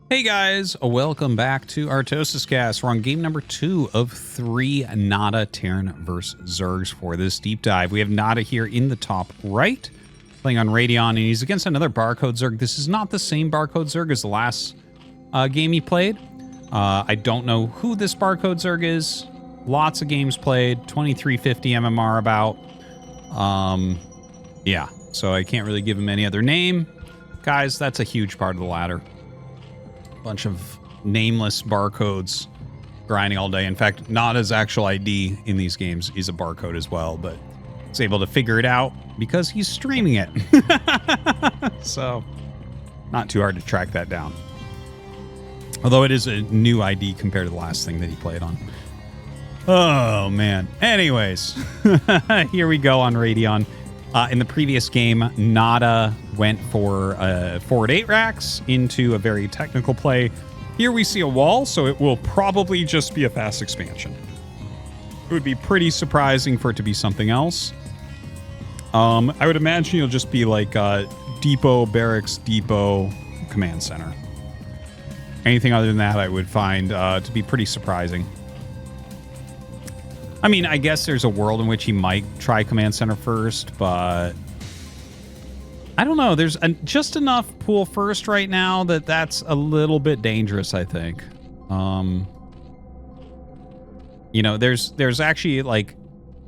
Hey guys, welcome back to ArtosisCasts. We're on game number 2 of 3 NaDa Terran vs. Zergs for this deep dive. We have NaDa here in the top right, playing on Radeon, and he's against another barcode Zerg. This is not the same barcode Zerg as the last game he played. I don't know who this barcode Zerg is. Lots of games played, 2350 MMR about. Yeah, so I can't really give him any other name. Guys, that's a huge part of the ladder. Bunch of nameless barcodes grinding all day. In fact, NaDa's actual ID in these games is a barcode as well, but he's able to figure it out because he's streaming it. So, not too hard to track that down. Although it is a new ID compared to the last thing that he played on. Oh, man. Anyways, here we go on Radeon. In the previous game, NaDa went for forward 8 racks into a very technical play. Here we see a wall, so it will probably just be a fast expansion. It would be pretty surprising for it to be something else. I would imagine it'll just be like depot, barracks, depot, command center. Anything other than that I would find to be pretty surprising. I mean, I guess there's a world in which he might try command center first, but I don't know. There's just enough pool first right now that that's a little bit dangerous, I think. You know, there's actually like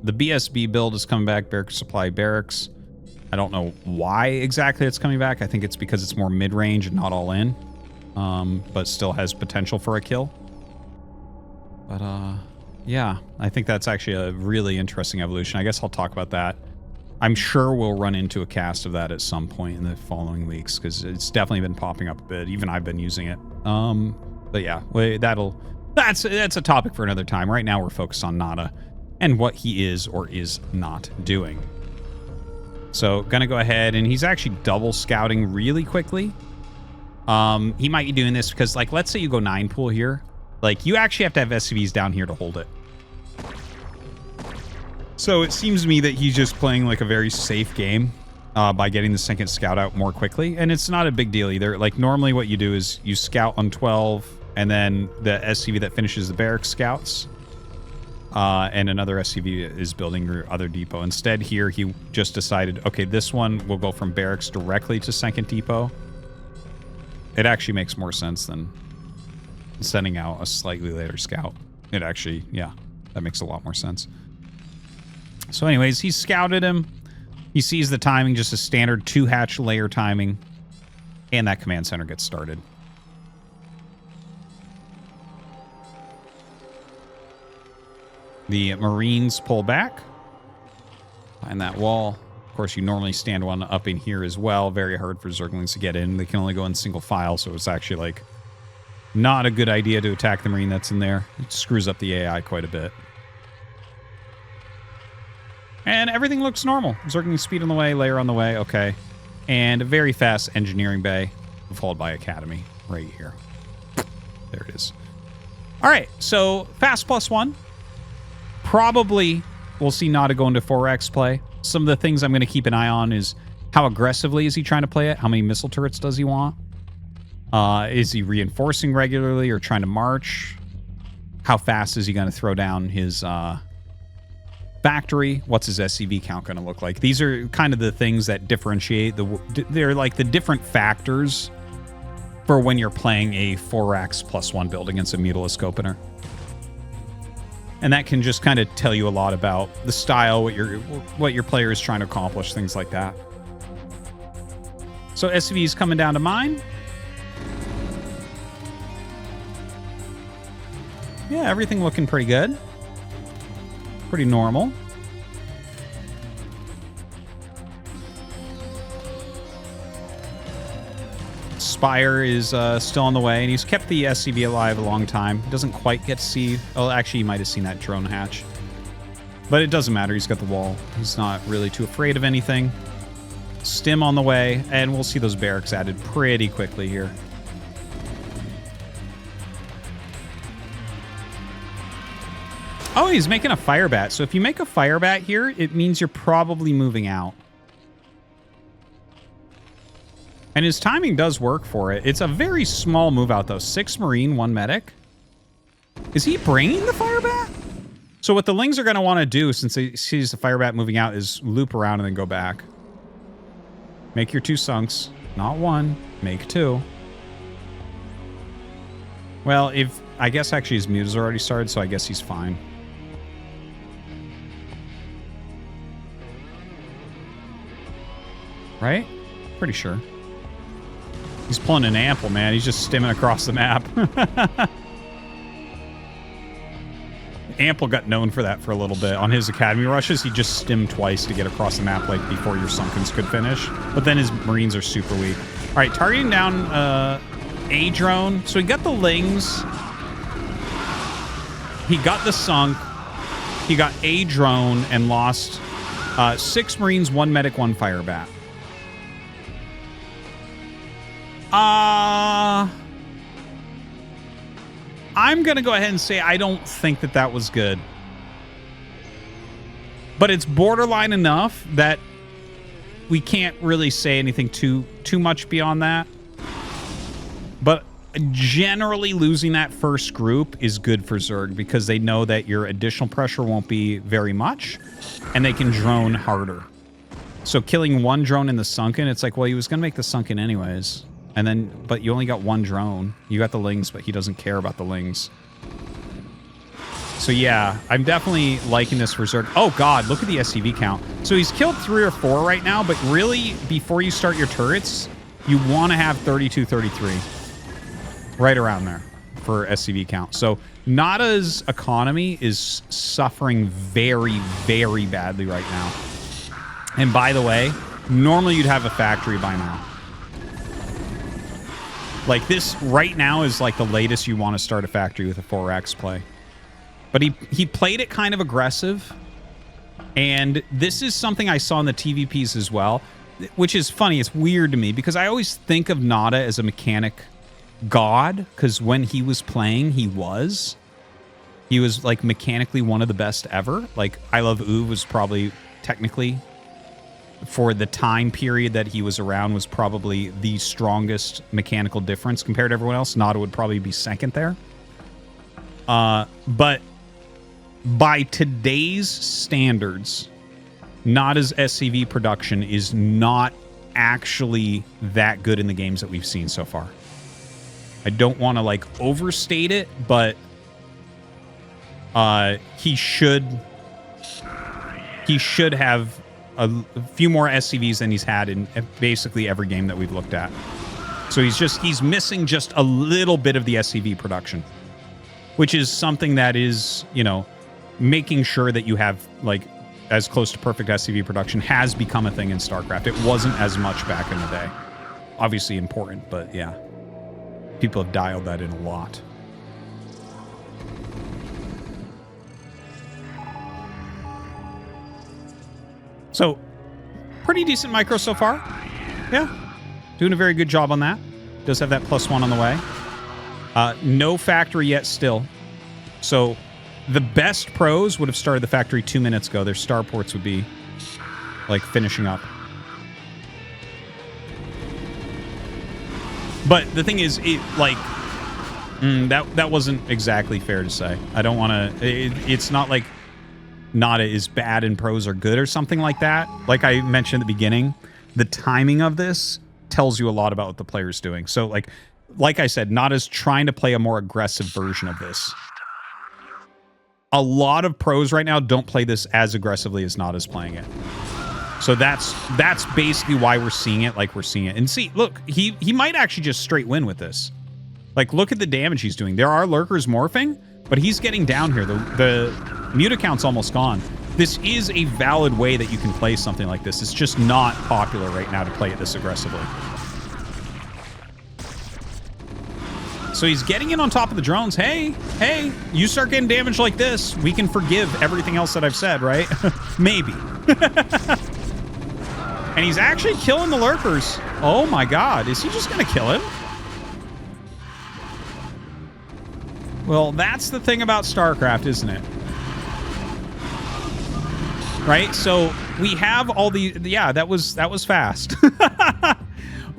the BSB build is coming back, barracks supply barracks. I don't know why exactly it's coming back. I think it's because it's more mid-range and not all in, but still has potential for a kill. But yeah, I think that's actually a really interesting evolution. I guess I'll talk about that. I'm sure we'll run into a cast of that at some point in the following weeks because it's definitely been popping up a bit. Even I've been using it. But yeah, that's a topic for another time. Right now we're focused on NaDa and what he is or is not doing. So gonna go ahead, and he's actually double scouting really quickly. He might be doing this because, like, let's say you go 9 pool here. Like, you actually have to have SCVs down here to hold it. So it seems to me that he's just playing like a very safe game by getting the second scout out more quickly. And it's not a big deal either. Like, normally what you do is you scout on 12, and then the SCV that finishes the barracks scouts. And another SCV is building your other depot. Instead here, he just decided, okay, this one will go from barracks directly to second depot. It actually makes more sense than sending out a slightly later scout. It actually, yeah, that makes a lot more sense. So anyways, he scouted him. He sees the timing, just a standard 2-hatch layer timing. And that command center gets started. The Marines pull back. Behind that wall. Of course, you normally stand one up in here as well. Very hard for Zerglings to get in. They can only go in single file, so it's actually like not a good idea to attack the Marine that's in there. It screws up the AI quite a bit. And everything looks normal. Zergling speed on the way, layer on the way, okay. And a very fast engineering bay, followed by Academy right here. There it is. All right, so fast +1. Probably we'll see NaDa go into 4X play. Some of the things I'm going to keep an eye on is how aggressively is he trying to play it? How many missile turrets does he want? Is he reinforcing regularly or trying to march? How fast is he going to throw down his factory? What's his SCV count going to look like? These are kind of the things that differentiate. They're like the different factors for when you're playing a 4X +1 build against a Mutalisc opener. And that can just kind of tell you a lot about the style, what your player is trying to accomplish, things like that. So SCV is coming down to mine. Yeah, everything looking pretty good. Pretty normal. Spire is still on the way, and he's kept the SCV alive a long time. He doesn't quite get to see... Oh, actually, you might have seen that drone hatch. But it doesn't matter. He's got the wall. He's not really too afraid of anything. Stim on the way, and we'll see those barracks added pretty quickly here. Oh, he's making a fire bat. So if you make a fire bat here, it means you're probably moving out. And his timing does work for it. It's a very small move out, though. 6 Marine, 1 Medic. Is he bringing the Fire Bat? So what the Lings are going to want to do, since he sees the Fire Bat moving out, is loop around and then go back. Make your 2 sunks. Not 1. Make 2. Well, if... I guess actually his mute has already started, so I guess he's fine. Right? Pretty sure. He's pulling an ample, man. He's just stimming across the map. Ample got known for that for a little bit. On his Academy rushes, he just stimmed twice to get across the map, like, before your Sunkens could finish. But then his Marines are super weak. All right, targeting down a drone. So he got the Lings. He got the Sunk. He got a drone and lost 6 Marines, 1 Medic, 1 Fire Bat. I'm going to go ahead and say I don't think that that was good. But it's borderline enough that we can't really say anything too much beyond that. But generally losing that first group is good for Zerg because they know that your additional pressure won't be very much and they can drone harder. So killing 1 drone in the Sunken, it's like, well, he was going to make the Sunken anyways. And then, but you only got 1 drone. You got the Lings, but he doesn't care about the Lings. So yeah, I'm definitely liking this for Zerg. Oh god, look at the SCV count. So he's killed 3 or 4 right now, but really, before you start your turrets, you want to have 32, 33. Right around there for SCV count. So NaDa's economy is suffering very, very badly right now. And by the way, normally you'd have a factory by now. Like this right now is like the latest you want to start a factory with a 4X play. But he played it kind of aggressive. And this is something I saw in the TVPs as well, which is funny. It's weird to me because I always think of NaDa as a mechanic god, because when he was playing, he was like mechanically one of the best ever. Like I Love Uv was probably technically, for the time period that he was around, was probably the strongest mechanical difference compared to everyone else. NaDa would probably be second there. But by today's standards, NaDa's SCV production is not actually that good in the games that we've seen so far. I don't want to like overstate it, but he should have a few more SCVs than he's had in basically every game that we've looked at. So he's missing just a little bit of the SCV production, which is something that is, you know, making sure that you have like as close to perfect SCV production has become a thing in StarCraft. It wasn't as much back in the day. Obviously important, but yeah. People have dialed that in a lot. So, pretty decent micro so far. Yeah. Doing a very good job on that. Does have that +1 on the way. No factory yet still. So, the best pros would have started the factory 2 minutes ago. Their starports would be, like, finishing up. But the thing is, it, like, that wasn't exactly fair to say. I don't want to... It's not like NaDa is bad and pros are good or something like that. Like I mentioned at the beginning, the timing of this tells you a lot about what the player's doing. So, like I said, NaDa's trying to play a more aggressive version of this. A lot of pros right now don't play this as aggressively as NaDa's playing it. So that's basically why we're seeing it like we're seeing it. And see, look, he might actually just straight win with this. Like, look at the damage he's doing. There are lurkers morphing, but he's getting down here. The mute account's almost gone. This is a valid way that you can play something like this. It's just not popular right now to play it this aggressively. So he's getting in on top of the drones. Hey, you start getting damage like this, we can forgive everything else that I've said, right? Maybe. And he's actually killing the lurkers. Oh my god, is he just gonna kill him? Well, that's the thing about StarCraft, isn't it? Right? So we have all the... Yeah, that was fast.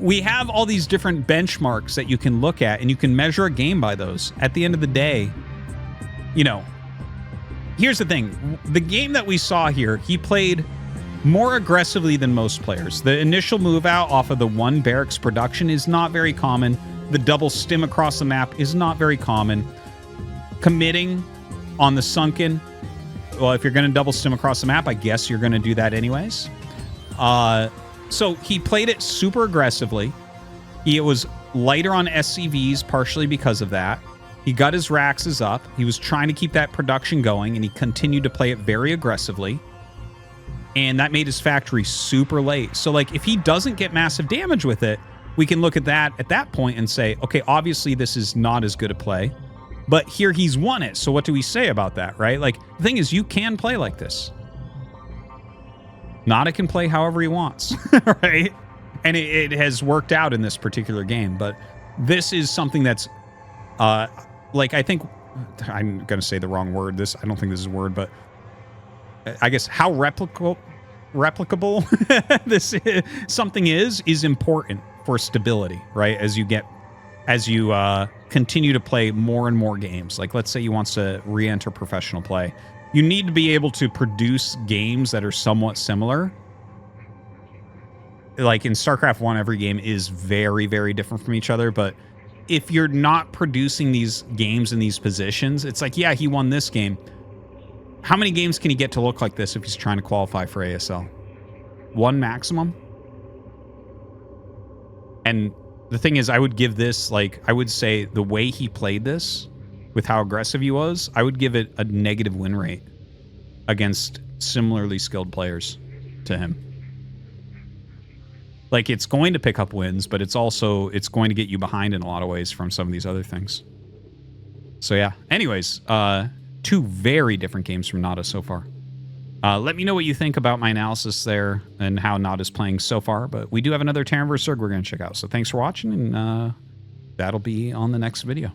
we have all these different benchmarks that you can look at, and you can measure a game by those. At the end of the day, you know, here's the thing. The game that we saw here, he played more aggressively than most players. The initial move out off of the one barracks production is not very common. The double stim across the map is not very common. Committing on the sunken, well, if you're going to double stim across the map, I guess you're going to do that anyways. So he played it super aggressively. He was lighter on SCVs, partially because of that. He got his Raxes up. He was trying to keep that production going, and he continued to play it very aggressively. And that made his factory super late. So, like, if he doesn't get massive damage with it, we can look at that point and say, okay, obviously this is not as good a play. But here he's won it. So what do we say about that, right? Like, the thing is, you can play like this. NaDa can play however he wants, right? And it has worked out in this particular game. But this is something that's, like, I think, I'm going to say the wrong word. I don't think this is a word, but I guess how replicable this is, something is important for stability, right? As you continue to play more and more games. Like, let's say you want to re-enter professional play. You need to be able to produce games that are somewhat similar. Like in StarCraft 1, every game is very, very different from each other. But if you're not producing these games in these positions, it's like, yeah, he won this game. How many games can he get to look like this if he's trying to qualify for ASL? One maximum? And the thing is, I would give this, like, I would say the way he played this, with how aggressive he was, I would give it a negative win rate against similarly skilled players to him. Like, it's going to pick up wins, but it's going to get you behind in a lot of ways from some of these other things. So yeah. Anyways, two very different games from NaDa so far. Let me know what you think about my analysis there and how NaDa's playing so far. But we do have another Terran vs. Zerg we're going to check out. So thanks for watching, and that'll be on the next video.